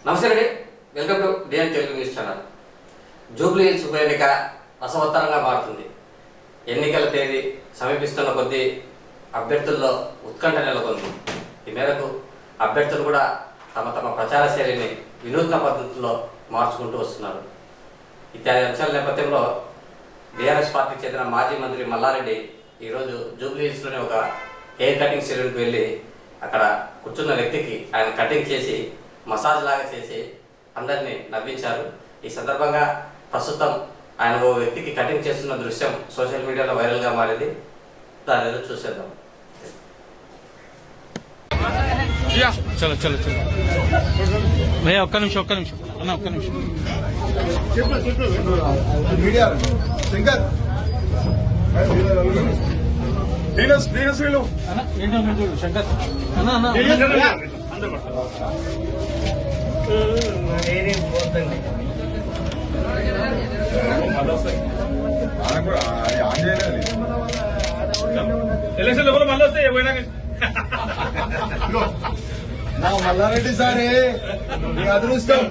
నమస్తే అండి, welcome to DN Telugu news channel. Jubilee Hills ఉప ఎన్నిక రసవత్తరంగా మారుతుంది. ఎన్నికల తేదీ సమీపిస్తున్న కొద్దీ అభ్యర్థుల్లో ఉత్కంఠ నెలకొంది. ఈ మేరకు అభ్యర్థులు కూడా తమ తమ ప్రచార శైలిని వినూత్న పద్ధతుల్లో మార్చుకుంటూ వస్తున్నారు. ఇత్యాది అంశాల నేపథ్యంలో బీఆర్ఎస్ పార్టీకి చెందిన మాజీ మంత్రి మల్లారెడ్డి ఈరోజు జూబ్లీ హిల్స్లోని ఒక హెయిర్ కటింగ్ సెలూన్కి వెళ్ళి అక్కడ కూర్చున్న వ్యక్తికి ఆయన కటింగ్ చేసి మసాజ్ లాగా చేసి అందరినీ నవ్వించారు. ఈ సందర్భంగా ప్రస్తుతం ఆయన ఓ వ్యక్తికి కటింగ్ చేస్తున్న దృశ్యం సోషల్ మీడియాలో వైరల్గా మారింది. దాని ఏదో చూసేద్దాం. చలో చలో చలో భయ్యా ఒక్క నిమిషం అన్న ఒక్క నిమిషం శంకర్ అన్న ఎలక్షన్ లోపల మళ్ళీ వస్తాయి పోయినాక మల్లారెడ్డి సారే మీ అదృష్టం